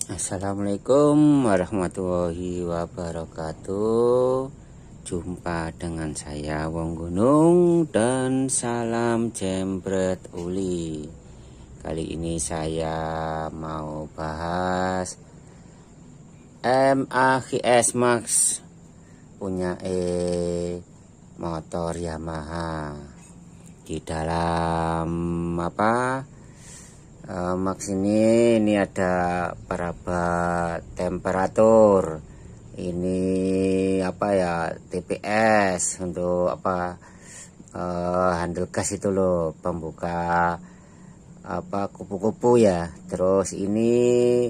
Assalamualaikum warahmatullahi wabarakatuh. Jumpa dengan saya Wong Gunung dan salam jembret uli. Kali ini saya mau bahas MAGS Max punya motor Yamaha. Di dalam Max ini ada perabot temperatur, ini TPS untuk handle gas itu loh, pembuka kupu-kupu ya. Terus ini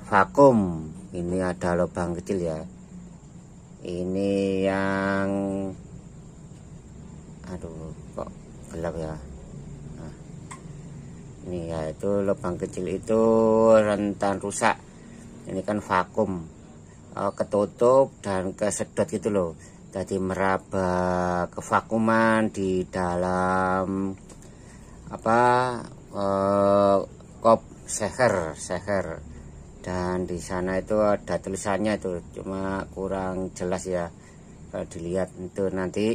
vakum, ini ada lubang kecil ya. Ini yang kok gelap ya. Ini ya, itu lubang kecil itu rentan rusak. Ini kan vakum, ketutup dan kesedot gitu loh. Jadi meraba kevakuman di dalam kop seher, dan di sana itu ada tulisannya itu, cuma kurang jelas ya. Kalau dilihat itu nanti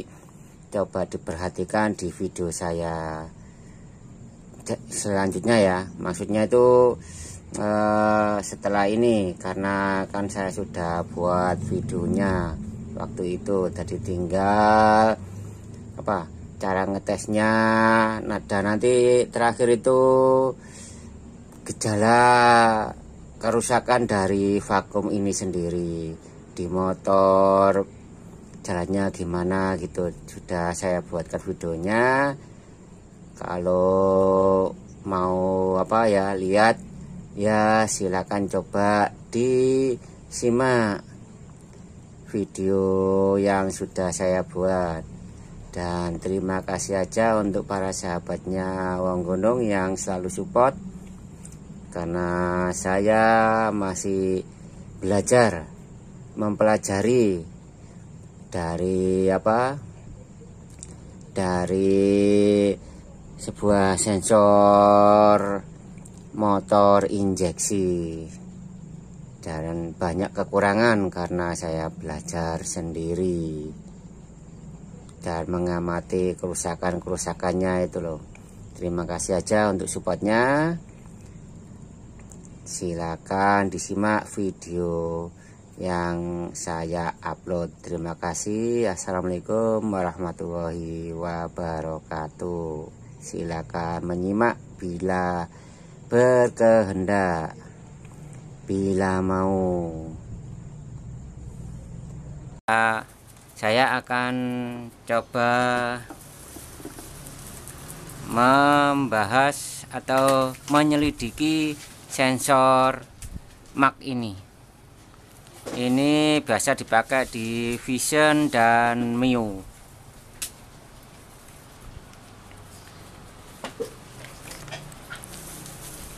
coba diperhatikan di video saya selanjutnya ya. Maksudnya itu setelah ini, karena kan saya sudah buat videonya waktu itu, tadi tinggal cara ngetesnya. Nah, dan nanti terakhir itu gejala kerusakan dari vakum ini sendiri di motor, jalannya gimana gitu, sudah saya buatkan videonya. Kalau mau lihat ya, silakan coba disimak video yang sudah saya buat. Dan terima kasih aja untuk para sahabatnya Wong Gunung yang selalu support, karena saya masih belajar mempelajari dari sebuah sensor motor injeksi, dan banyak kekurangan karena saya belajar sendiri dan mengamati kerusakannya itu loh. Terima kasih aja untuk supportnya. Silakan disimak video yang saya upload. Terima kasih. Assalamualaikum warahmatullahi wabarakatuh. Silakan menyimak bila berkehendak, bila mau. Saya akan coba membahas atau menyelidiki sensor MAGS ini. Ini biasa dipakai di Vision dan Mio.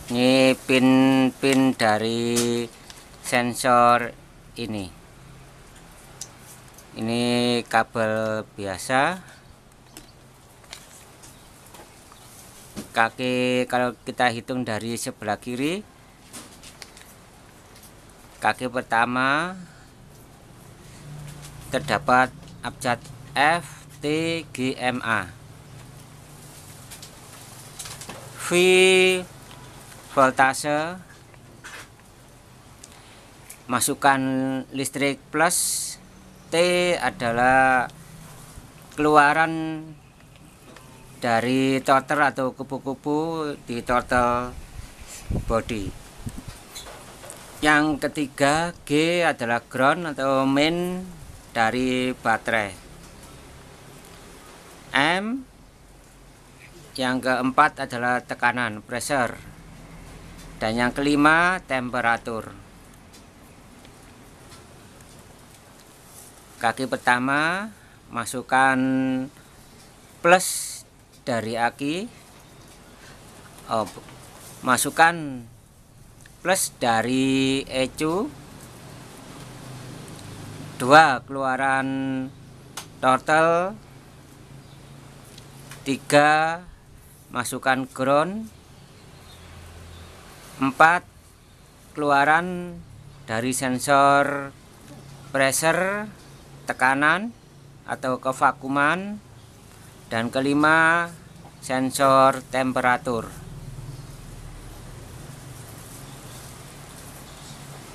Ini pin dari sensor ini. Ini kabel biasa. Kaki, kalau kita hitung dari sebelah kiri, kaki pertama terdapat abjad F, T, G, M, A. V voltase, masukan listrik plus. T adalah keluaran dari throttle atau kupu-kupu di throttle body. Yang ketiga, G adalah ground atau main dari baterai. M, yang keempat adalah tekanan, pressure. Dan yang kelima, temperatur. Kaki pertama, masukkan plus dari aki, masukkan plus dari ECU, 2 keluaran throttle, 3 masukkan ground, 4 keluaran dari sensor pressure, tekanan atau kevakuman, dan kelima sensor temperatur.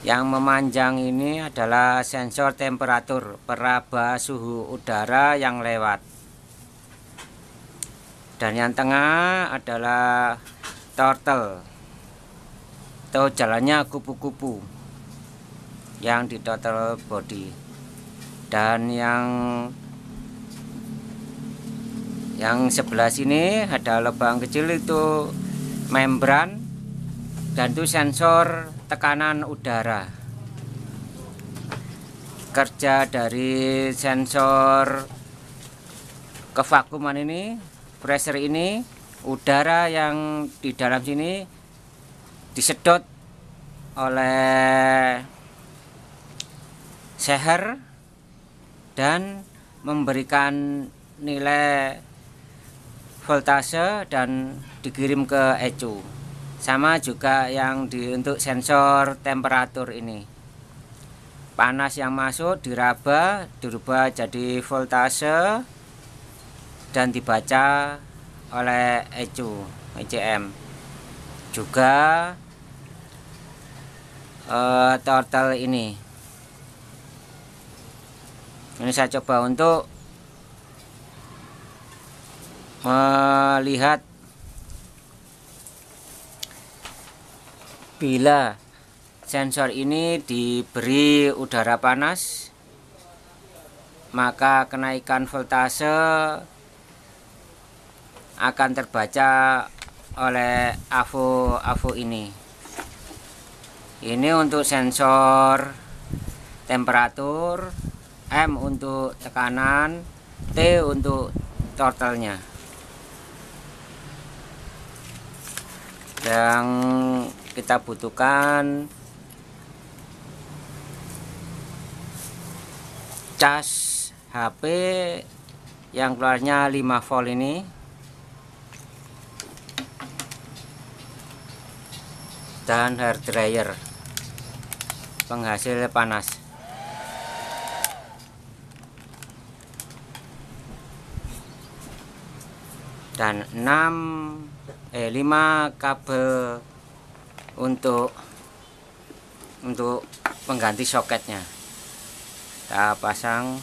Yang memanjang ini adalah sensor temperatur, peraba suhu udara yang lewat. Dan yang tengah adalah throttle atau jalannya kupu-kupu yang di throttle body. Dan yang sebelah sini ada lubang kecil, itu membran, dan itu sensor tekanan udara. Kerja dari sensor kevakuman ini, pressure ini, udara yang di dalam sini disedot oleh seher dan memberikan nilai voltase dan dikirim ke ECU. Sama juga yang untuk sensor temperatur ini. Panas yang masuk diraba, dirubah jadi voltase dan dibaca oleh ECU, ECM. Juga throttle ini. Ini saya coba untuk melihat bila sensor ini diberi udara panas, maka kenaikan voltase akan terbaca oleh AVO ini. Ini untuk sensor temperatur, M untuk tekanan, T untuk throttle-nya. Yang kita butuhkan cas HP yang keluarnya 5 volt ini, dan hair dryer penghasil panas, dan 5 kabel untuk pengganti soketnya. Kita pasang.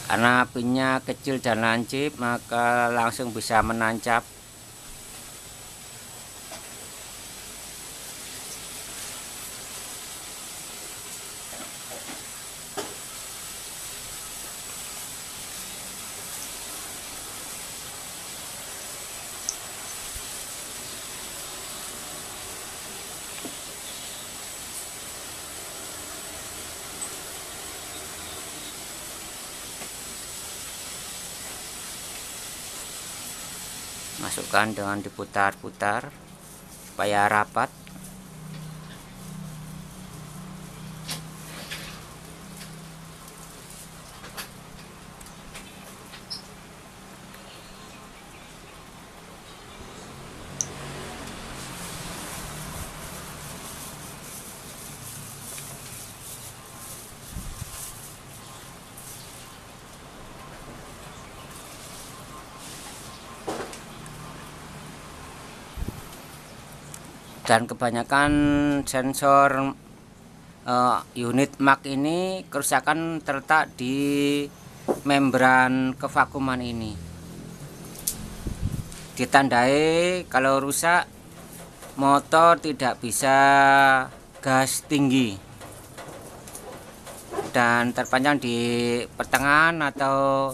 Karena pinnya kecil dan lancip, maka langsung bisa menancap. Masukkan dengan diputar-putar supaya rapat. Dan kebanyakan sensor unit MAC ini kerusakan terletak di membran kevakuman ini. Ditandai kalau rusak, motor tidak bisa gas tinggi dan terpanjang di pertengahan atau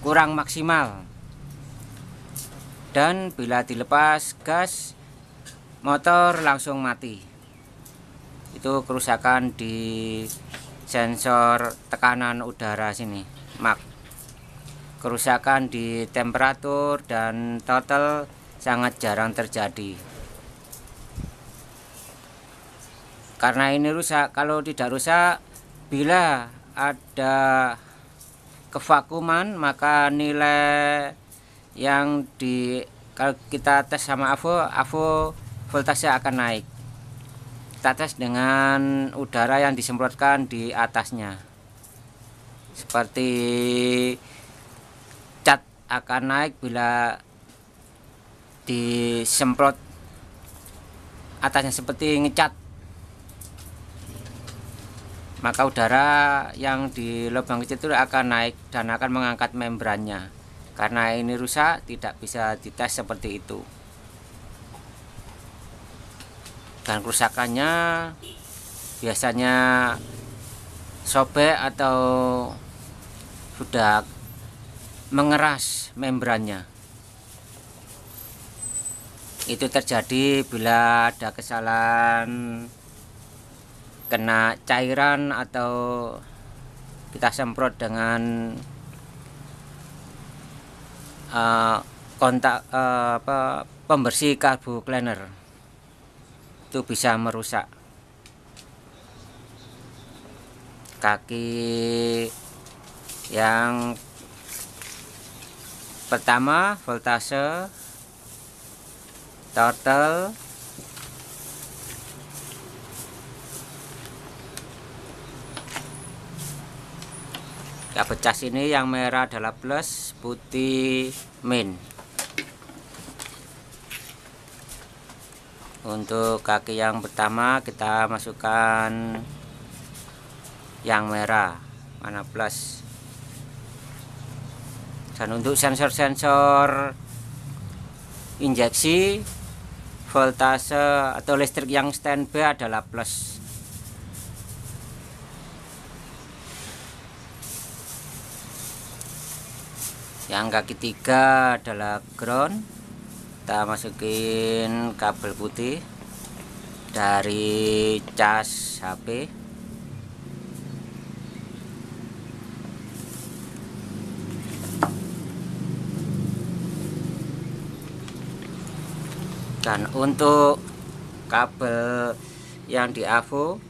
kurang maksimal. Dan bila dilepas gas, motor langsung mati. Itu kerusakan di sensor tekanan udara sini, MAC. Kerusakan di temperatur dan throttle sangat jarang terjadi. Karena ini rusak. Kalau tidak rusak, bila ada kevakuman, maka nilai yang kalau kita tes sama AVO voltase akan naik. Kita tes dengan udara yang disemprotkan di atasnya, seperti cat akan naik bila disemprot atasnya seperti ngecat, maka udara yang di lubang kecil itu akan naik dan akan mengangkat membrannya. Karena ini rusak, tidak bisa dites seperti itu. Dan kerusakannya biasanya sobek atau sudah mengeras membrannya. Itu terjadi bila ada kesalahan kena cairan atau kita semprot dengan pembersih karbu cleaner, itu bisa merusak. Kaki yang pertama voltase total, kabel cas ini yang merah adalah plus, putih min. Untuk kaki yang pertama kita masukkan yang merah, mana plus. Dan untuk sensor-sensor injeksi voltase atau listrik yang standby adalah plus. Yang kaki 3 adalah ground. Kita masukin kabel putih dari cas HP. Dan untuk kabel yang di AVO,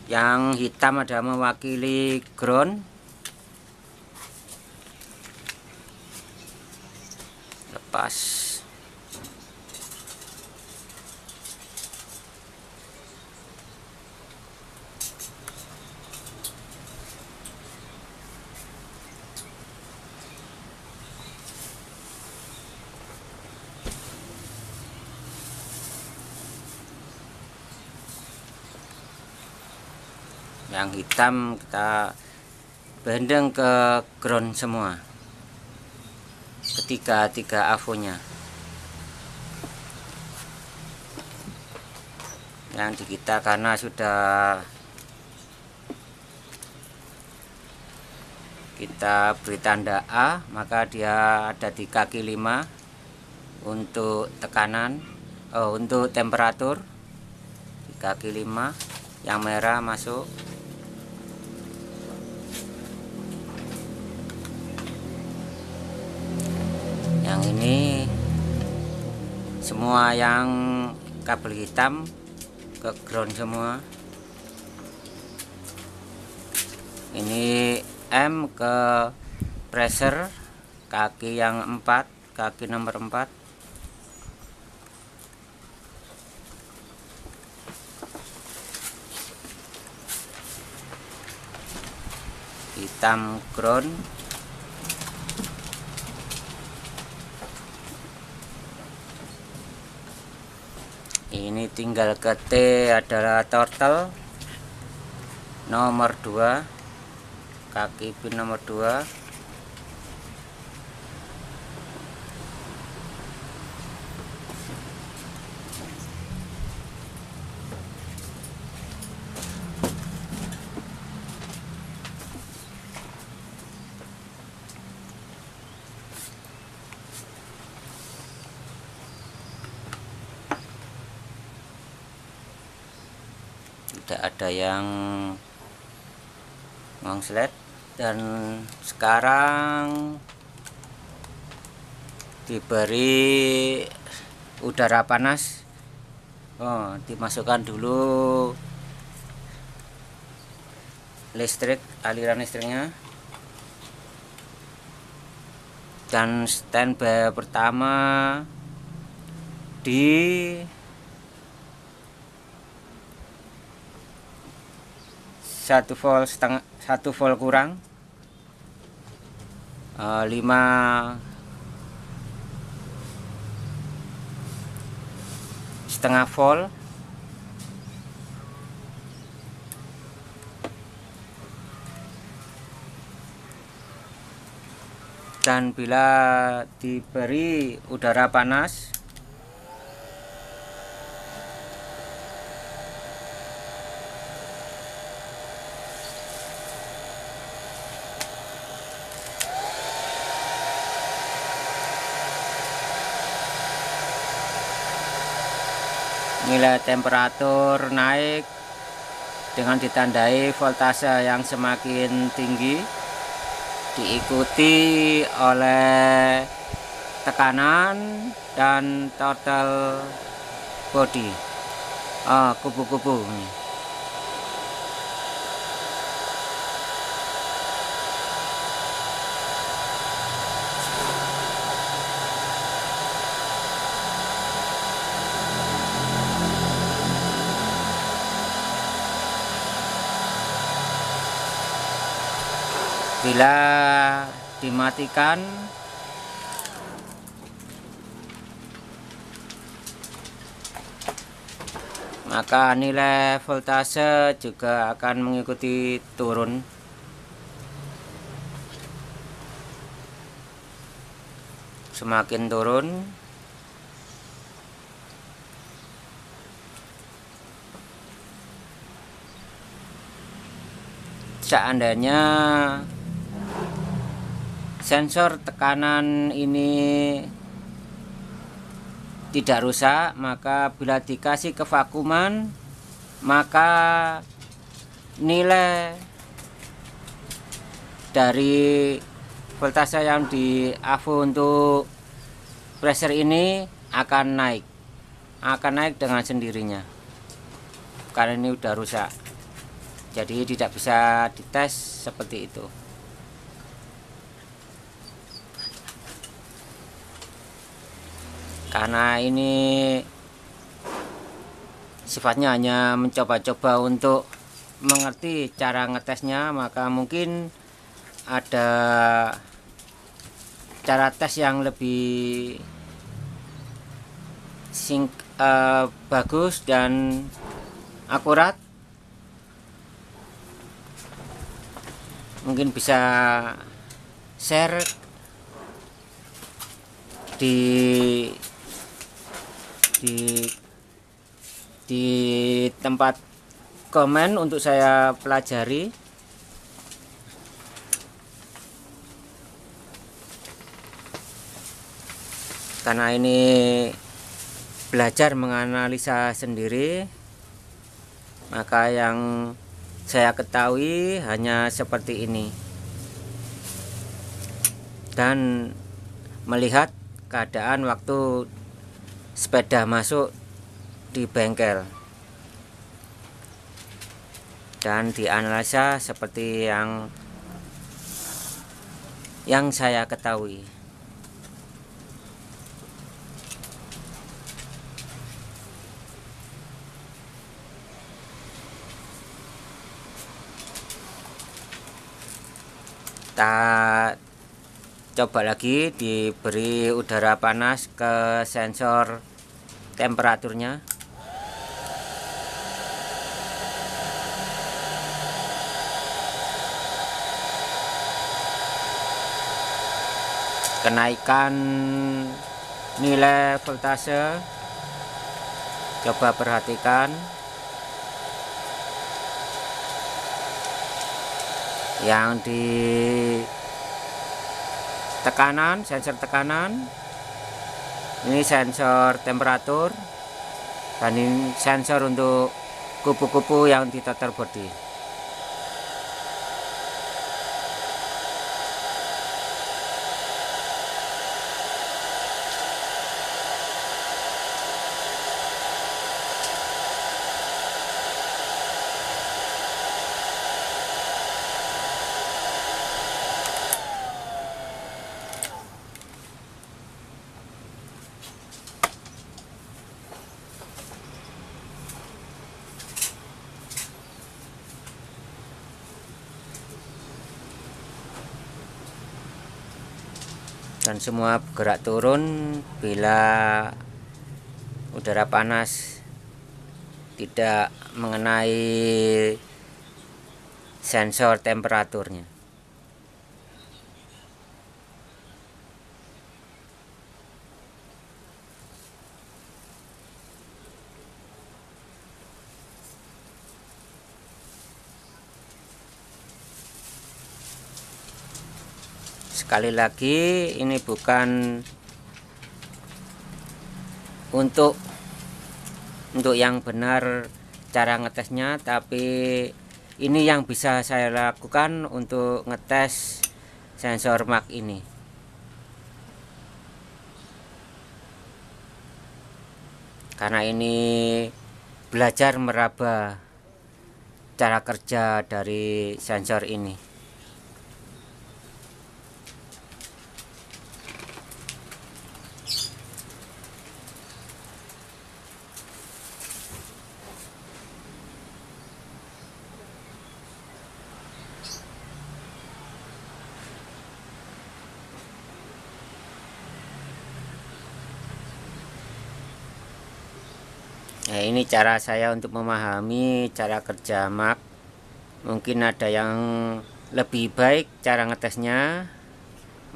yang hitam adalah mewakili ground. Lepas. Yang hitam kita bendeng ke ground semua, ketiga AVO-nya. Yang di kita karena sudah kita beri tanda A, maka dia ada di kaki 5 untuk tekanan, untuk temperatur. Di kaki 5 yang merah masuk. Yang ini semua yang kabel hitam ke ground semua. Ini M ke pressure kaki yang 4, kaki nomor 4. Hitam ground. Ini tinggal ke T adalah turtle nomor 2, kaki pin nomor 2. Tidak ada yang ngongslet. Dan sekarang diberi udara panas Dimasukkan dulu listrik, aliran listriknya, dan standby pertama di 1 volt setengah, 1 volt kurang, 5,5 volt, dan bila diberi udara panas nilai temperatur naik dengan ditandai voltase yang semakin tinggi, diikuti oleh tekanan dan total body, kubu-kubu. Bila dimatikan, maka nilai voltase juga akan mengikuti turun. Semakin turun, seandainya sensor tekanan ini tidak rusak, maka bila dikasih kevakuman, maka nilai dari voltase yang di AVO untuk pressure ini akan naik dengan sendirinya, karena ini udah rusak, jadi tidak bisa dites seperti itu. Karena ini sifatnya hanya mencoba-coba untuk mengerti cara ngetesnya, maka mungkin ada cara tes yang lebih bagus dan akurat. Mungkin bisa share di tempat komen untuk saya pelajari. Karena ini belajar menganalisa sendiri, maka yang saya ketahui hanya seperti ini, dan melihat keadaan waktu sepeda masuk di bengkel dan dianalisa seperti yang saya ketahui. Kita coba lagi diberi udara panas ke sensor temperaturnya. Kenaikan nilai voltase, coba perhatikan. Yang di tekanan, sensor tekanan, ini sensor temperatur, dan ini sensor untuk kupu-kupu yang di total body. dan semua bergerak turun bila udara panas tidak mengenai sensor temperaturnya. Sekali lagi, ini bukan untuk yang benar cara ngetesnya, tapi ini yang bisa saya lakukan untuk ngetes sensor Mach ini. Karena ini belajar meraba cara kerja dari sensor ini. Nah, ini cara saya untuk memahami cara kerja Mach. Mungkin ada yang lebih baik cara ngetesnya,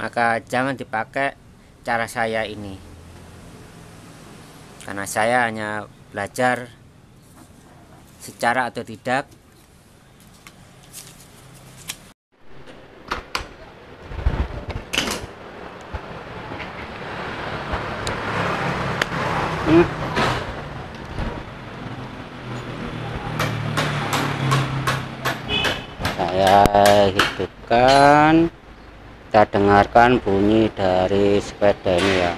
maka jangan dipakai cara saya ini. Karena saya hanya belajar secara atau tidak. Saya hidupkan, kita dengarkan bunyi dari sepeda ini ya.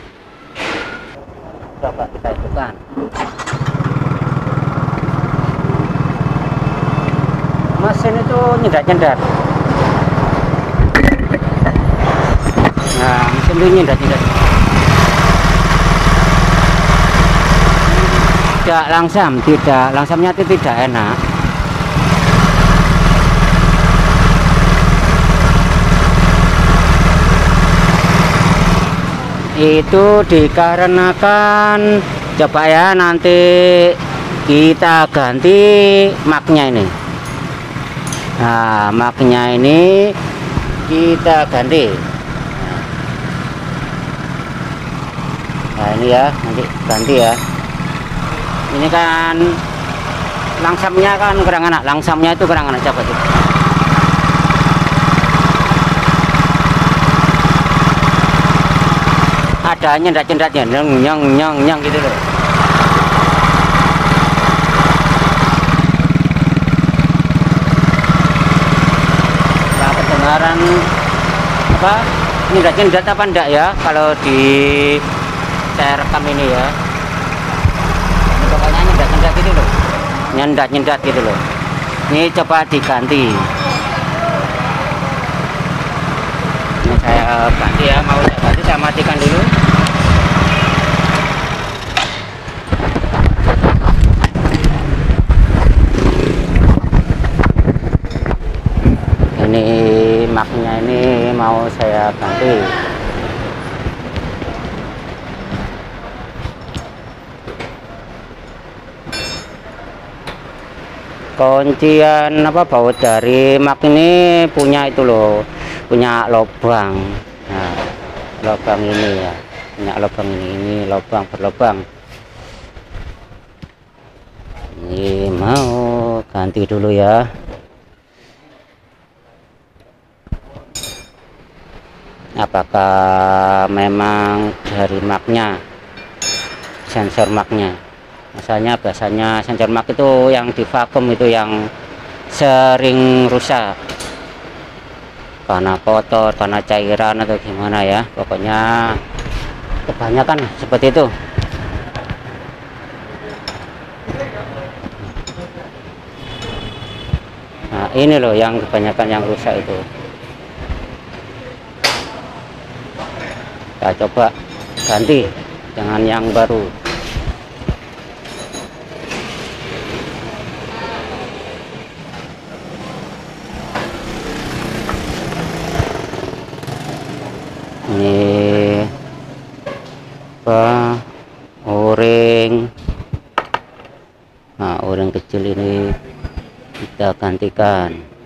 Coba kita hidupkan. Mesin itu nyendat-nyendat. Nah, mesin itu nyendat-nyendat. Tidak langsamnya itu tidak enak. Itu dikarenakan, coba ya, nanti kita ganti Mach-nya ini. Nah, Mach-nya ini kita ganti. Nah, ini ya, nanti ganti ya. Ini kan langsamnya kan kurang enak, coba tuh. Ada nyendat-nyendatnya, nyong gitu loh. Nah, kedengaran apa nyendat-nyendat apa enggak ya kalau di saya rekam ini ya. Ini pokoknya nyendat-nyendat gitu loh, nyendat-nyendat gitu loh. Ini coba diganti. Ini saya ganti ya, mau saya ganti, saya matikan dulu. Ini Mach-nya ini mau saya ganti. Kuncian apa baut dari Mach ini punya itu loh, punya lubang. Nah, lubang ini ya, punya lubang ini lubang berlubang. Ini mau ganti dulu ya. Apakah memang dari Mach-nya, sensor Mach-nya? Biasanya sensor Mach itu yang di vakum itu yang sering rusak karena kotor, karena cairan atau gimana ya. Pokoknya kebanyakan seperti itu. Nah, ini loh yang kebanyakan yang rusak itu. Kita coba ganti dengan yang baru. Ini apa o-ring. Nah, o-ring kecil ini kita gantikan.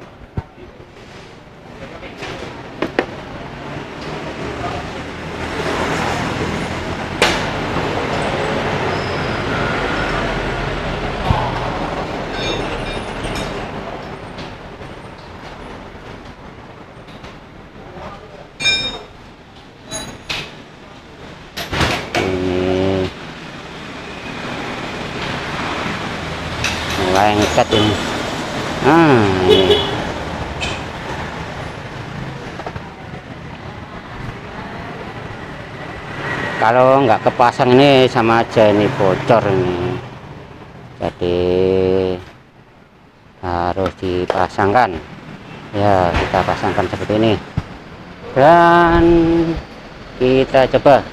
Lengket ini. Ini kalau nggak kepasang ini sama aja ini bocor ini, jadi harus dipasangkan ya. Kita pasangkan seperti ini dan kita coba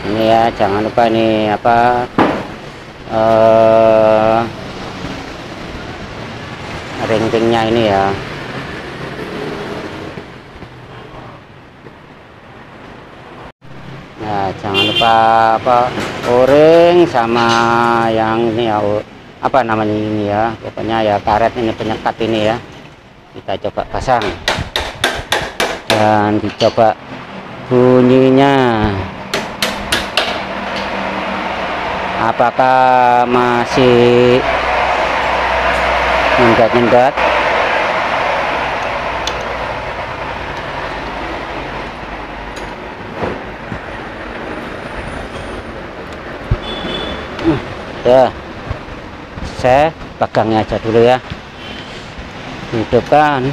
ini ya. Jangan lupa ini apa ring-ringnya ini ya. Nah, jangan lupa apa o-ring sama yang ini ya, apa namanya ini ya, pokoknya ya karet ini, penyekat ini ya. Kita coba pasang dan dicoba bunyinya apakah masih nyendat-nyendat. Ya, saya pegangnya aja dulu ya, hidupkan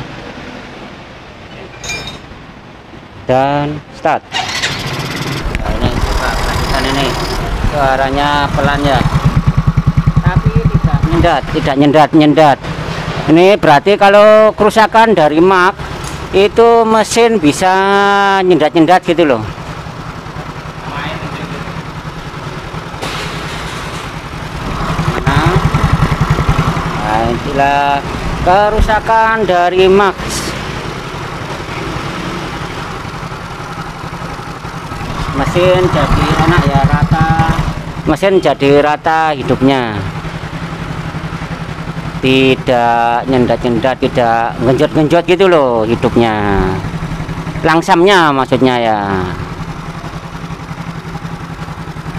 dan start. Nah, ini coba perhatikan ini, suaranya pelan ya, tapi tidak nyendat. Ini berarti kalau kerusakan dari mak itu mesin bisa nyendat gitu loh. Nah, inilah kerusakan dari mak. Mesin jadi enak ya, rata. Mesin jadi rata hidupnya, tidak nyendat, tidak genjot gitu loh hidupnya, langsamnya maksudnya ya.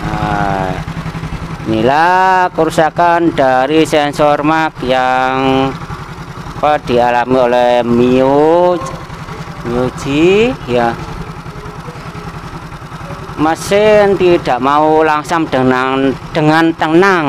Nah, inilah kerusakan dari sensor mak yang dialami oleh Miyuji ya. Mesin tidak mau langsam dengan tenang.